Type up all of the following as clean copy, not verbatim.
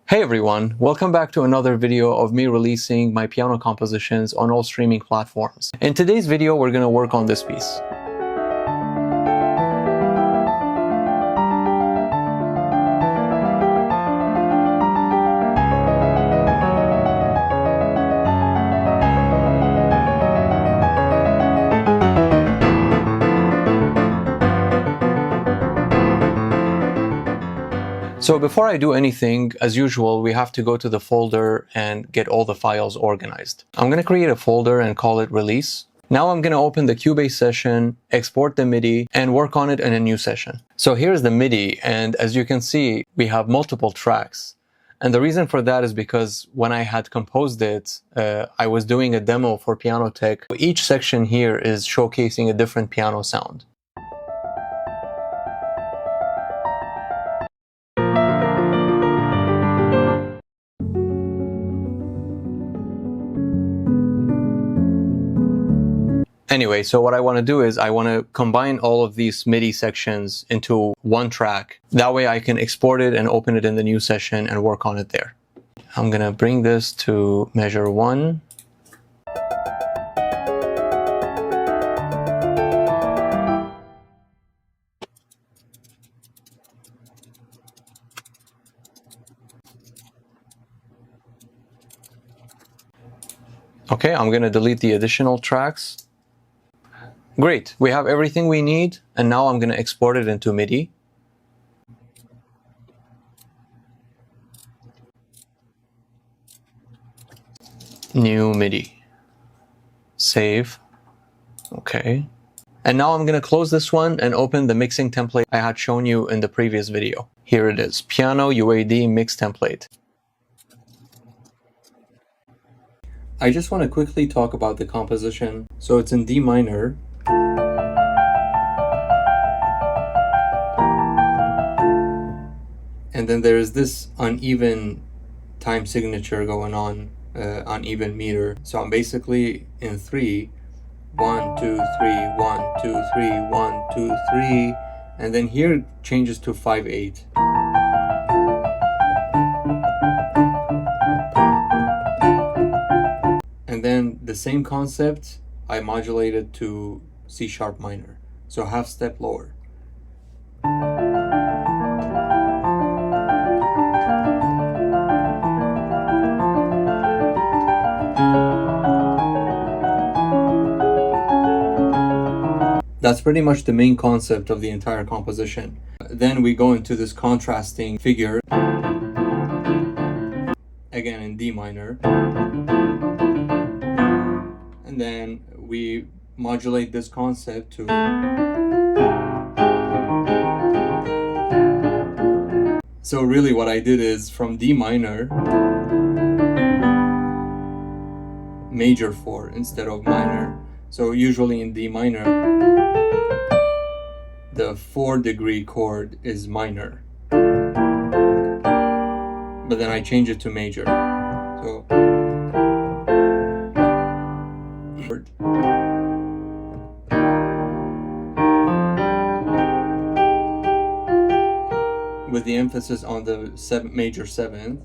Hey everyone, welcome back to another video of me releasing my piano compositions on all streaming platforms. In today's video, we're going to work on this piece. So before I do anything, as usual, we have to go to the folder and get all the files organized. I'm going to create a folder and call it release. Now I'm going to open the Cubase session, export the Midi, and work on it in a new session. So here's the Midi, and as you can see, we have multiple tracks. And the reason for that is because when I had composed it, I was doing a demo for Piano Tech. Each section here is showcasing a different piano sound. Anyway, so what I want to do is I want to combine all of these MIDI sections into one track. That way I can export it and open it in the new session and work on it there. I'm going to bring this to measure 1. Okay, I'm going to delete the additional tracks. Great, we have everything we need, and now I'm going to export it into Midi. New Midi. Save. Okay. And now I'm going to close this one and open the mixing template I had shown you in the previous video. Here it is, Piano UAD Mix Template. I just want to quickly talk about the composition. So it's in D minor. And then there's this uneven time signature going on, uneven meter. So I'm basically in 3, 1, 2, 3, 1, 2, 3, 1, 2, 3, and then here it changes to 5/8. And then the same concept, I modulated to C sharp minor, so half step lower. That's pretty much the main concept of the entire composition. Then we go into this contrasting figure, again in D minor. And then we modulate this concept to so really what I did is from D minor major 4 instead of minor. So usually in D minor the 4-degree chord is minor, but then I change it to major. So with the emphasis on the major 7th,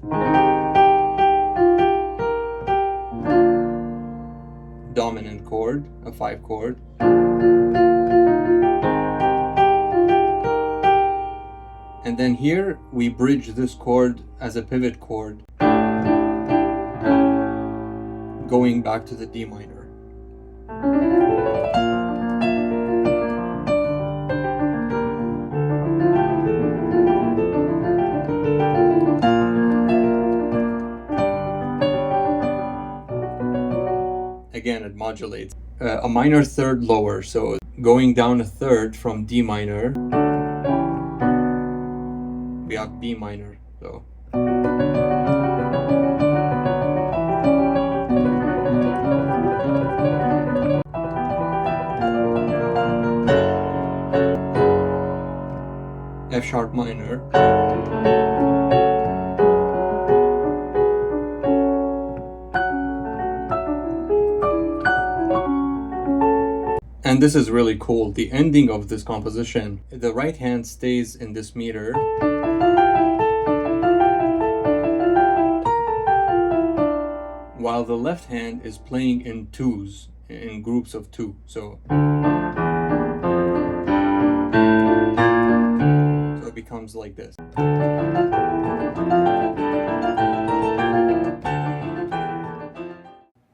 dominant chord, a 5 chord, and then here we bridge this chord as a pivot chord going back to the D minor. Again, it modulates a minor 3rd lower, so going down a 3rd from D minor, we have B minor, so F sharp minor, And this is really cool. The ending of this composition, the right hand stays in this meter. while the left hand is playing in twos, in groups of two. So it becomes like this.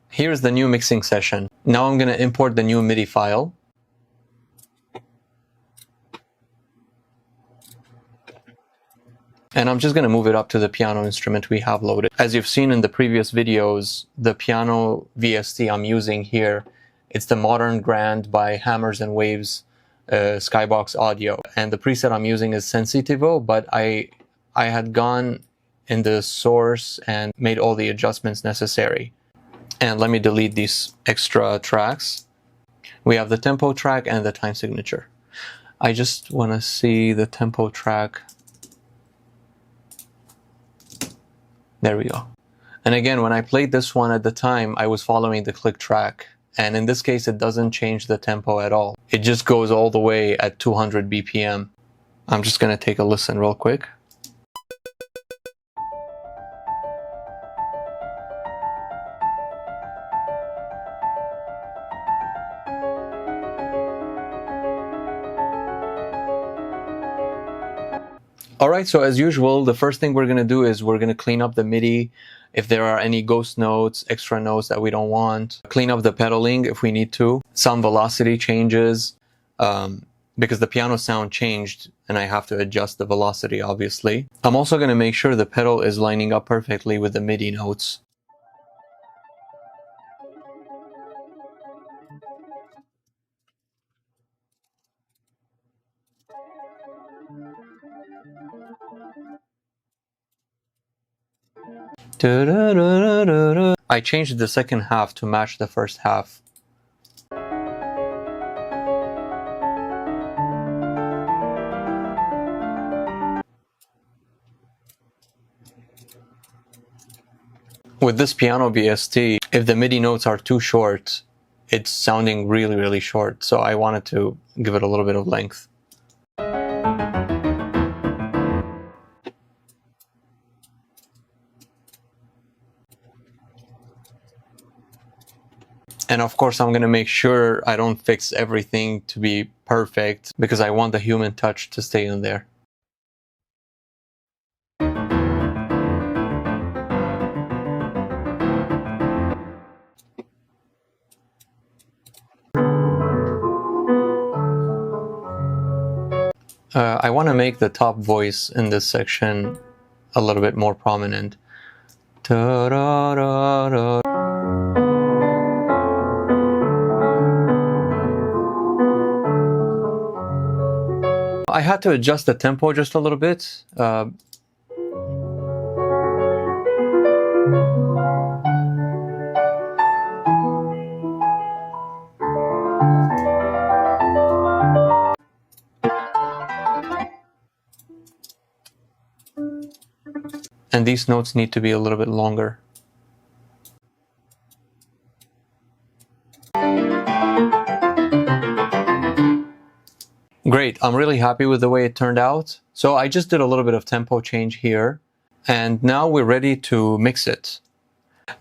Here's the new mixing session. Now I'm going to import the new MIDI file. And I'm just going to move it up to the piano instrument we have loaded. As you've seen in the previous videos, the piano VST I'm using here, it's the Modern Grand by Hammers and Waves Skybox Audio. And the preset I'm using is Sensitivo, but I had gone in the source and made all the adjustments necessary. And let me delete these extra tracks. We have the tempo track and the time signature. I just want to see the tempo track. There we go. And again, when I played this one at the time, I was following the click track. And in this case, it doesn't change the tempo at all. It just goes all the way at 200 BPM. I'm just going to take a listen real quick. Alright, so as usual, the first thing we're going to do is we're going to clean up the MIDI if there are any ghost notes, extra notes that we don't want. Clean up the pedaling if we need to. Some velocity changes because the piano sound changed and I have to adjust the velocity, obviously. I'm also going to make sure the pedal is lining up perfectly with the MIDI notes. I changed the second half to match the first half. With this piano VST, if the MIDI notes are too short, it's sounding really, really short. So I wanted to give it a little bit of length. And of course, I'm going to make sure I don't fix everything to be perfect because I want the human touch to stay in there. I want to make the top voice in this section a little bit more prominent. Ta-da-da-da. I had to adjust the tempo just a little bit. And these notes need to be a little bit longer. Great, I'm really happy with the way it turned out. So I just did a little bit of tempo change here, and now we're ready to mix it.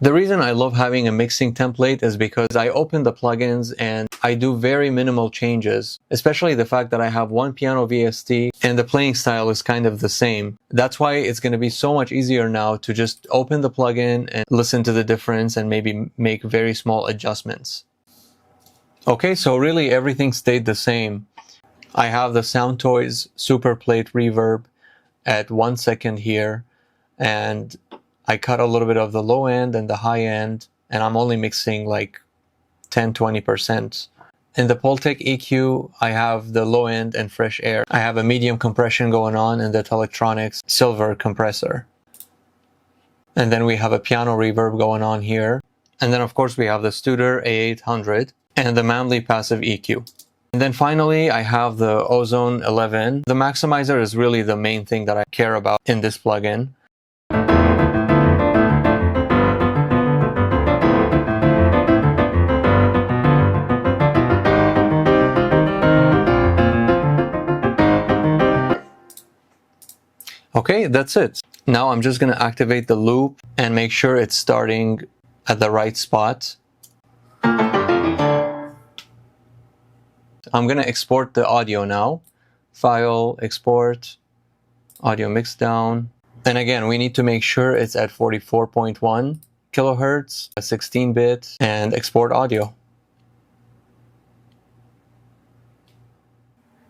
The reason I love having a mixing template is because I open the plugins and I do very minimal changes, especially the fact that I have one piano VST and the playing style is kind of the same. That's why it's going to be so much easier now to just open the plugin and listen to the difference and maybe make very small adjustments. Okay, so really everything stayed the same. I have the Soundtoys Super Plate Reverb at 1 second here, and I cut a little bit of the low end and the high end, and I'm only mixing like 10-20%. In the Pultec EQ, I have the low end and fresh air. I have a medium compression going on in the Telectronics silver compressor. And then we have a piano reverb going on here. And then of course we have the Studer A800 and the Manley passive EQ. And then finally, I have the Ozone 11. The maximizer is really the main thing that I care about in this plugin. Okay, that's it. Now I'm just going to activate the loop and make sure it's starting at the right spot. I'm going to export the audio now. File, export, audio mix down. And again, we need to make sure it's at 44.1 kilohertz, 16-bit, and export audio.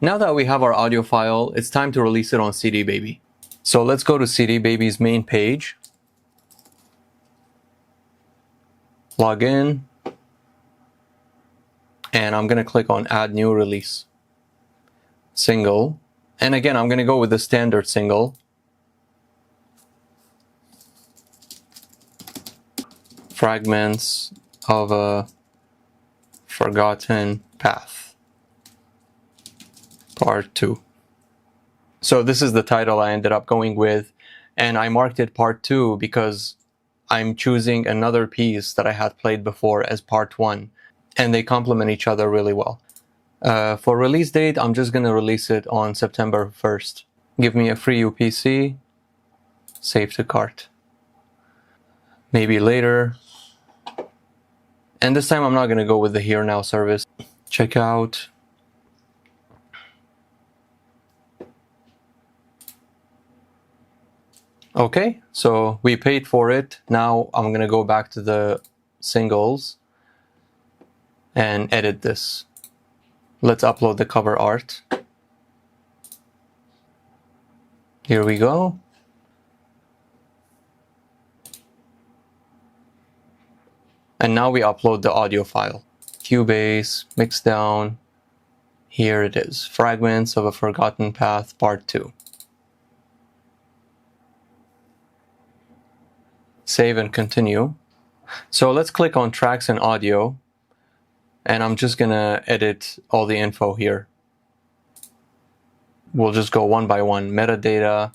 Now that we have our audio file, it's time to release it on CD Baby. So let's go to CD Baby's main page. Log in. And I'm going to click on Add New Release. Single. And again, I'm going to go with the standard single. Fragments of a Forgotten Path. Part 2. So this is the title I ended up going with. And I marked it Part 2 because I'm choosing another piece that I had played before as Part 1. And they complement each other really well. For release date, I'm just going to release it on September 1st. Give me a free UPC. Save to cart. Maybe later. And this time I'm not going to go with the Here Now service. Check out. Okay, so we paid for it. Now I'm going to go back to the singles and edit this. Let's upload the cover art. Here we go. And now we upload the audio file. Cubase, mix down. Here it is. Fragments of a Forgotten Path, Part 2. Save and continue. So let's click on Tracks and Audio. And I'm just going to edit all the info here. We'll just go one by one. Metadata,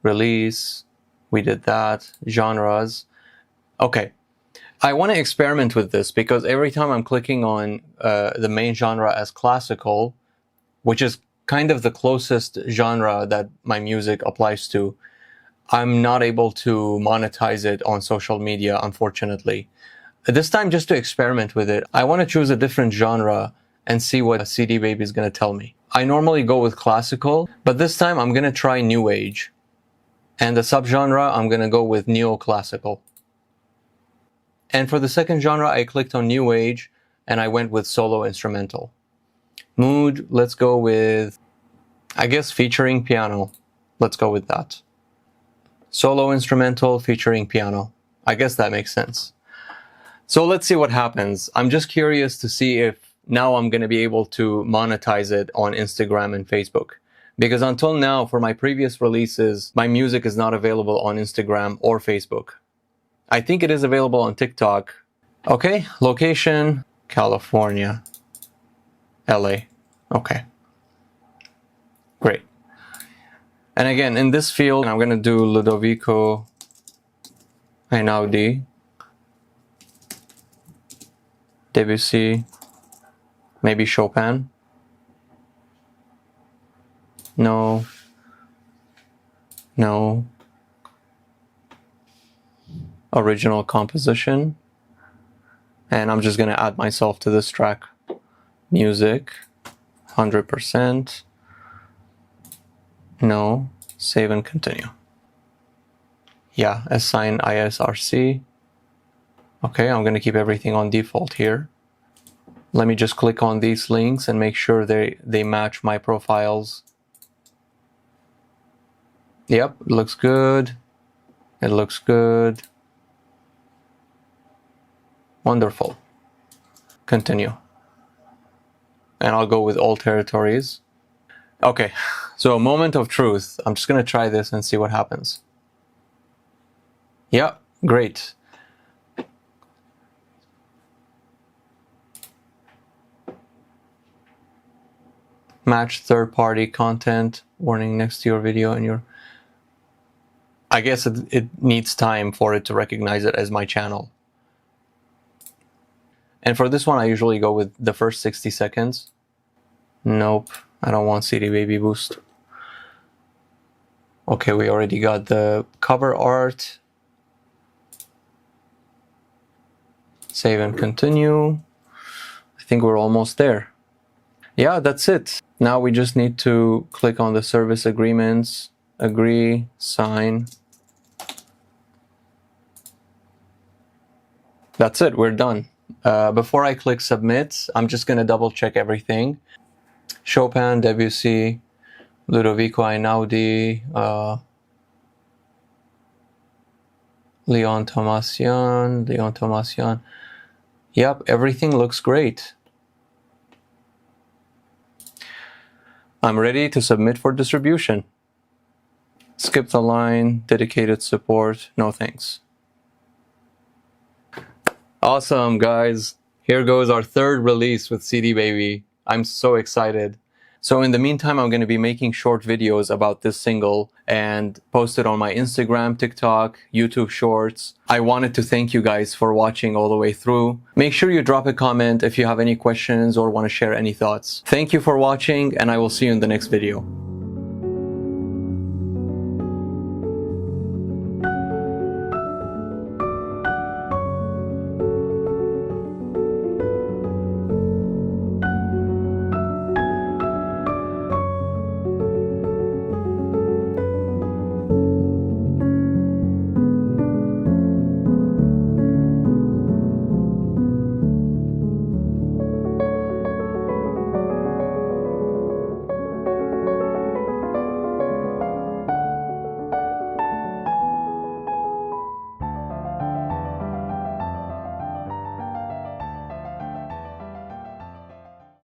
release, we did that, genres. Okay, I want to experiment with this because every time I'm clicking on the main genre as classical, which is kind of the closest genre that my music applies to, I'm not able to monetize it on social media, unfortunately. This time, just to experiment with it, I want to choose a different genre and see what CD Baby is going to tell me. I normally go with classical, but this time I'm going to try New Age. And the subgenre, I'm going to go with neoclassical. And for the second genre, I clicked on New Age and I went with solo instrumental. Mood, let's go with, I guess, featuring piano. Let's go with that. Solo instrumental featuring piano. I guess that makes sense. So let's see what happens. I'm just curious to see if now I'm going to be able to monetize it on Instagram and Facebook. Because until now, for my previous releases, my music is not available on Instagram or Facebook. I think it is available on TikTok. Okay, location, California, LA. Okay, great. And again, in this field, I'm going to do Ludovico Einaudi, Debussy, maybe Chopin. No. No. Original composition. And I'm just going to add myself to this track. Music, 100%. No. Save and continue. Yeah, assign ISRC. Okay, I'm going to keep everything on default here. Let me just click on these links and make sure they match my profiles. Yep, it looks good. It looks good. Wonderful. Continue. And I'll go with all territories. Okay, so moment of truth. I'm just going to try this and see what happens. Yep, great. Match third-party content. Warning next to your video and your... I guess it needs time for it to recognize it as my channel. And for this one, I usually go with the first 60 seconds. Nope, I don't want CD Baby Boost. Okay, we already got the cover art. Save and continue. I think we're almost there. Yeah, that's it. Now we just need to click on the service agreements, agree, sign. That's it, we're done. Before I click submit, I'm just gonna double check everything. Chopin, Debussy, Ludovico Einaudi, Leon Thomassian. Yep, everything looks great. I'm ready to submit for distribution. Skip the line, dedicated support, no thanks. Awesome, guys. Here goes our third release with CD Baby. I'm so excited. So in the meantime, I'm going to be making short videos about this single and post it on my Instagram, TikTok, YouTube Shorts. I wanted to thank you guys for watching all the way through. Make sure you drop a comment if you have any questions or want to share any thoughts. Thank you for watching, and I will see you in the next video.